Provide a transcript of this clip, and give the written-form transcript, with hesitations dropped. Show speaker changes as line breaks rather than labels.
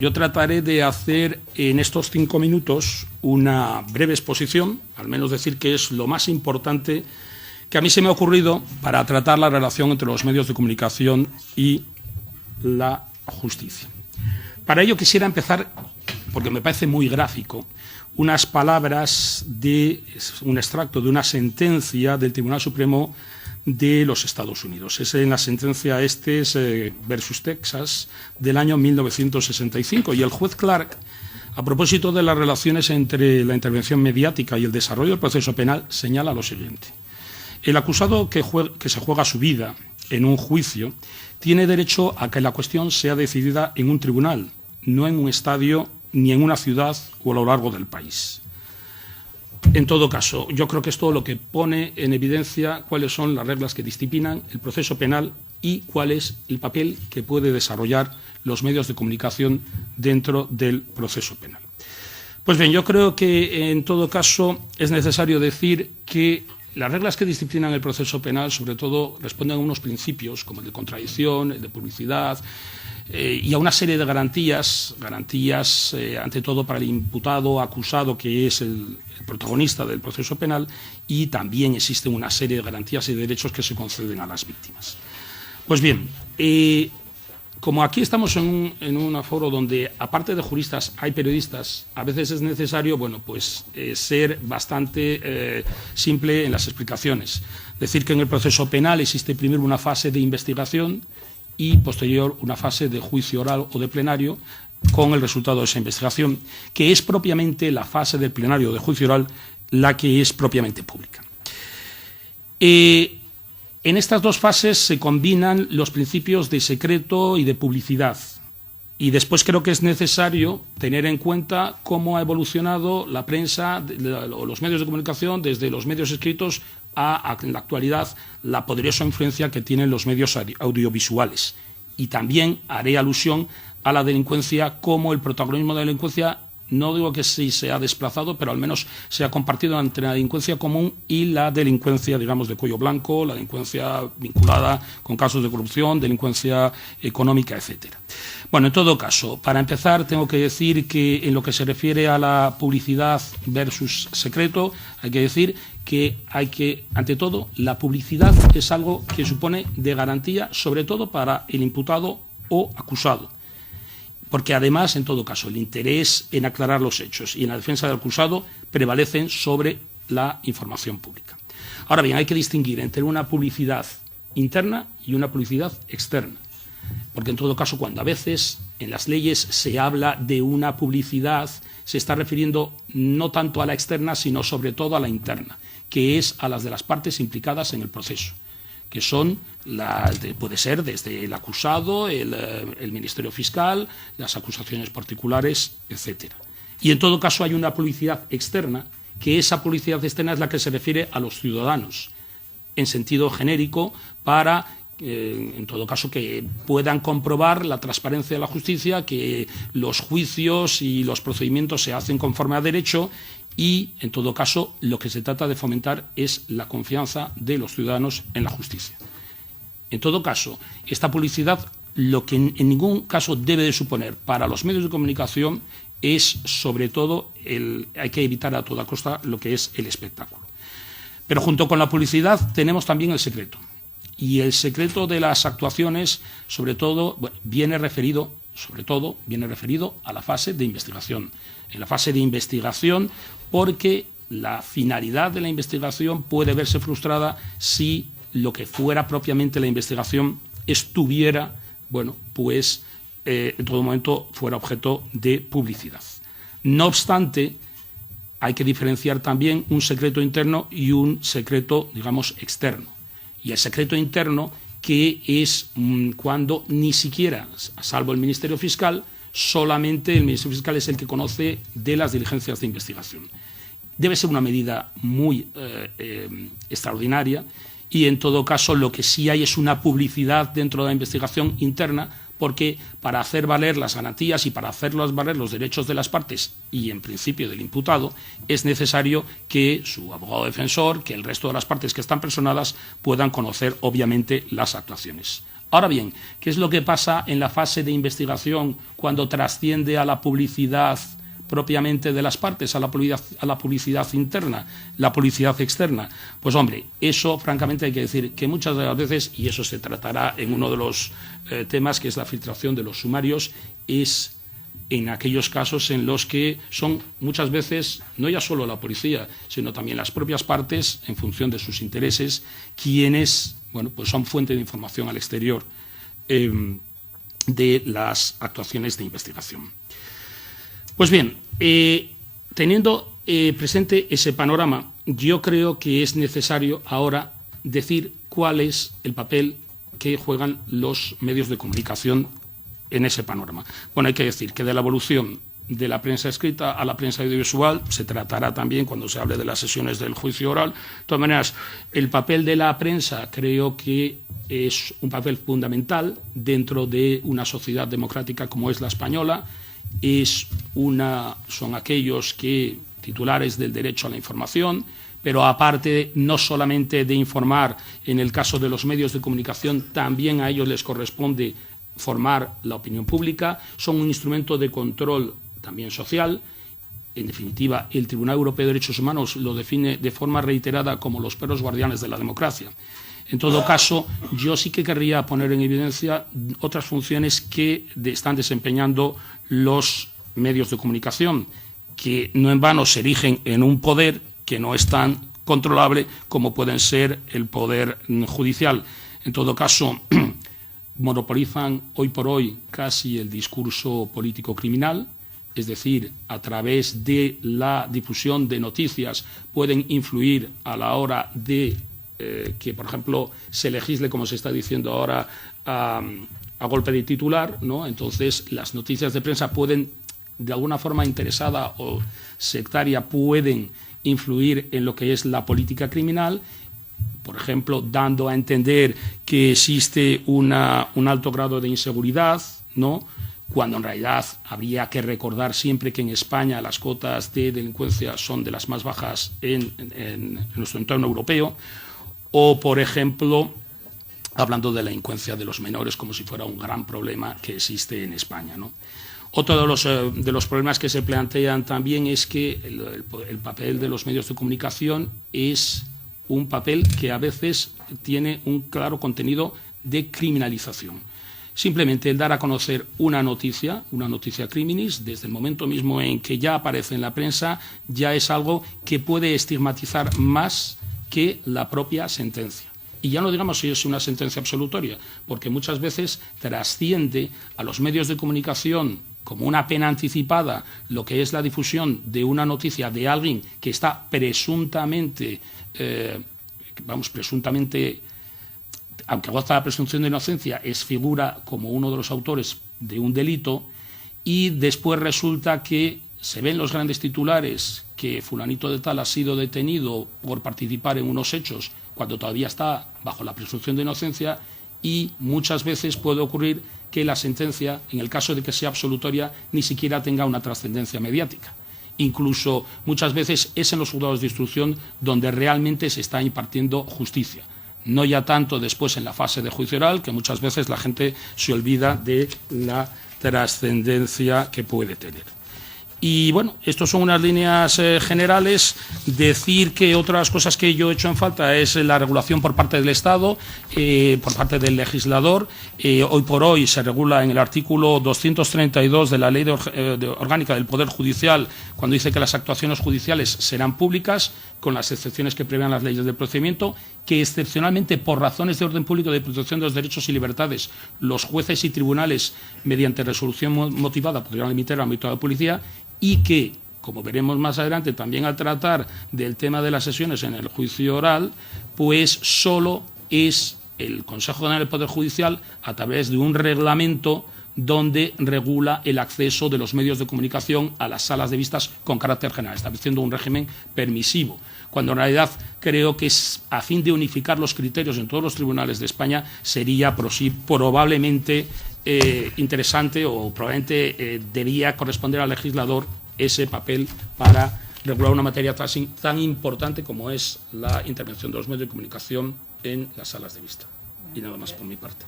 Yo trataré de hacer en estos 5 minutos una breve exposición, al menos decir que es lo más importante que a mí se me ha ocurrido para tratar la relación entre los medios de comunicación y la justicia. Para ello quisiera empezar, porque me parece muy gráfico, unas palabras de un extracto de una sentencia del Tribunal Supremo de los Estados Unidos. Es en la sentencia Estes versus Texas del año 1965. Y el juez Clark, a propósito de las relaciones entre la intervención mediática y el desarrollo del proceso penal, señala lo siguiente. El acusado que se juega su vida en un juicio tiene derecho a que la cuestión sea decidida en un tribunal, no en un estadio ni en una ciudad o a lo largo del país. En todo caso, yo creo que esto lo que pone en evidencia cuáles son las reglas que disciplinan el proceso penal y cuál es el papel que puede desarrollar los medios de comunicación dentro del proceso penal. Pues bien, yo creo que en todo caso es necesario decir que las reglas que disciplinan el proceso penal sobre todo responden a unos principios como el de contradicción, el de publicidad, y a una serie de garantías ante todo para el imputado, acusado, que es el protagonista del proceso penal, y también existen una serie de garantías y derechos que se conceden a las víctimas. Pues bien, como aquí estamos en un foro donde, aparte de juristas, hay periodistas, a veces es necesario ser bastante simple en las explicaciones. Decir que en el proceso penal existe primero una fase de investigación y posterior una fase de juicio oral o de plenario con el resultado de esa investigación, que es propiamente la fase del plenario o de juicio oral la que es propiamente pública. En estas dos fases se combinan los principios de secreto y de publicidad. Y después creo que es necesario tener en cuenta cómo ha evolucionado la prensa o los medios de comunicación desde los medios escritos a en la actualidad la poderosa influencia que tienen los medios audiovisuales. Y también haré alusión a la delincuencia, como el protagonismo de la delincuencia, no digo que sí se ha desplazado, pero al menos se ha compartido entre la delincuencia común y la delincuencia, digamos, de cuello blanco, la delincuencia vinculada con casos de corrupción, delincuencia económica, etcétera. Bueno, en todo caso, para empezar, tengo que decir que en lo que se refiere a la publicidad versus secreto, hay que decir que ante todo, la publicidad es algo que supone de garantía, sobre todo para el imputado o acusado. Porque además, en todo caso, el interés en aclarar los hechos y en la defensa del acusado prevalecen sobre la información pública. Ahora bien, hay que distinguir entre una publicidad interna y una publicidad externa. Porque en todo caso, cuando a veces en las leyes se habla de una publicidad, se está refiriendo no tanto a la externa, sino sobre todo a la interna, que es a las de las partes implicadas en el proceso, que son, puede ser desde el acusado, el Ministerio Fiscal, las acusaciones particulares, etcétera. Y en todo caso hay una publicidad externa, que esa publicidad externa es la que se refiere a los ciudadanos, en sentido genérico, para, en todo caso, que puedan comprobar la transparencia de la justicia, que los juicios y los procedimientos se hacen conforme a derecho. Y, en todo caso, lo que se trata de fomentar es la confianza de los ciudadanos en la justicia. En todo caso, esta publicidad lo que en ningún caso debe de suponer para los medios de comunicación es, sobre todo, hay que evitar a toda costa lo que es el espectáculo. Pero junto con la publicidad tenemos también el secreto. Y el secreto de las actuaciones, sobre todo, viene referido a la fase de investigación. En la fase de investigación, porque la finalidad de la investigación puede verse frustrada si lo que fuera propiamente la investigación estuviera, en todo momento fuera objeto de publicidad. No obstante, hay que diferenciar también un secreto interno y un secreto, digamos, externo. Y el secreto interno, que es cuando ni siquiera, salvo el Ministerio Fiscal, solamente el Ministerio Fiscal es el que conoce de las diligencias de investigación. Debe ser una medida muy extraordinaria y, en todo caso, lo que sí hay es una publicidad dentro de la investigación interna, porque para hacer valer las garantías y para hacer valer los derechos de las partes y, en principio, del imputado, es necesario que su abogado defensor, que el resto de las partes que están personadas puedan conocer, obviamente, las actuaciones. Ahora bien, ¿qué es lo que pasa en la fase de investigación cuando trasciende a la publicidad propiamente de las partes, a la publicidad interna, la publicidad externa? Pues hombre, eso francamente hay que decir que muchas de las veces, y eso se tratará en uno de los temas, que es la filtración de los sumarios, es en aquellos casos en los que son muchas veces no ya solo la policía, sino también las propias partes, en función de sus intereses, quienes pues son fuente de información al exterior de las actuaciones de investigación. Pues bien, teniendo presente ese panorama, yo creo que es necesario ahora decir cuál es el papel que juegan los medios de comunicación en ese panorama. Bueno, hay que decir que de la evolución de la prensa escrita a la prensa audiovisual se tratará también cuando se hable de las sesiones del juicio oral. De todas maneras, el papel de la prensa creo que es un papel fundamental dentro de una sociedad democrática como es la española. Son aquellos que titulares del derecho a la información, pero aparte no solamente de informar, en el caso de los medios de comunicación también a ellos les corresponde formar la opinión pública, son un instrumento de control también social. En definitiva, el Tribunal Europeo de Derechos Humanos lo define de forma reiterada como los perros guardianes de la democracia. En todo caso, yo sí que querría poner en evidencia otras funciones que están desempeñando los medios de comunicación, que no en vano se erigen en un poder que no es tan controlable como pueden ser el poder judicial. En todo caso, monopolizan hoy por hoy casi el discurso político criminal, es decir, a través de la difusión de noticias pueden influir a la hora de que, por ejemplo, se legisle, como se está diciendo ahora, a golpe de titular, ¿no? Entonces, las noticias de prensa pueden, de alguna forma interesada o sectaria, pueden influir en lo que es la política criminal, por ejemplo, dando a entender que existe un alto grado de inseguridad, ¿no?, cuando en realidad habría que recordar siempre que en España las cotas de delincuencia son de las más bajas en nuestro entorno europeo, o, por ejemplo, hablando de la delincuencia de los menores como si fuera un gran problema que existe en España, ¿no? Otro de los problemas que se plantean también es que el papel de los medios de comunicación es un papel que a veces tiene un claro contenido de criminalización. Simplemente el dar a conocer una noticia criminis, desde el momento mismo en que ya aparece en la prensa, ya es algo que puede estigmatizar más que la propia sentencia. Y ya no digamos si es una sentencia absolutoria, porque muchas veces trasciende a los medios de comunicación como una pena anticipada lo que es la difusión de una noticia de alguien que está presuntamente, aunque goza la presunción de inocencia, figura como uno de los autores de un delito, y después resulta que se ven los grandes titulares que fulanito de tal ha sido detenido por participar en unos hechos cuando todavía está bajo la presunción de inocencia, y muchas veces puede ocurrir que la sentencia, en el caso de que sea absolutoria, ni siquiera tenga una trascendencia mediática. Incluso muchas veces es en los juzgados de instrucción donde realmente se está impartiendo justicia. No ya tanto después en la fase de juicio oral, que muchas veces la gente se olvida de la trascendencia que puede tener. Y bueno, estas son unas líneas generales. Decir que otras cosas que yo he hecho en falta es la regulación por parte del Estado, por parte del legislador. Hoy por hoy se regula en el artículo 232 de la Ley Orgánica del Poder Judicial, cuando dice que las actuaciones judiciales serán públicas, con las excepciones que prevean las leyes del procedimiento, que excepcionalmente por razones de orden público de protección de los derechos y libertades, los jueces y tribunales, mediante resolución motivada, podrían limitar el ámbito de la policía, y que, como veremos más adelante, también al tratar del tema de las sesiones en el juicio oral, pues solo es el Consejo General del Poder Judicial, a través de un reglamento donde regula el acceso de los medios de comunicación a las salas de vistas con carácter general, estableciendo un régimen permisivo, cuando en realidad creo que a fin de unificar los criterios en todos los tribunales de España sería probablemente interesante, o probablemente debía corresponder al legislador ese papel para regular una materia tan importante como es la intervención de los medios de comunicación en las salas de vista. Y nada más por mi parte.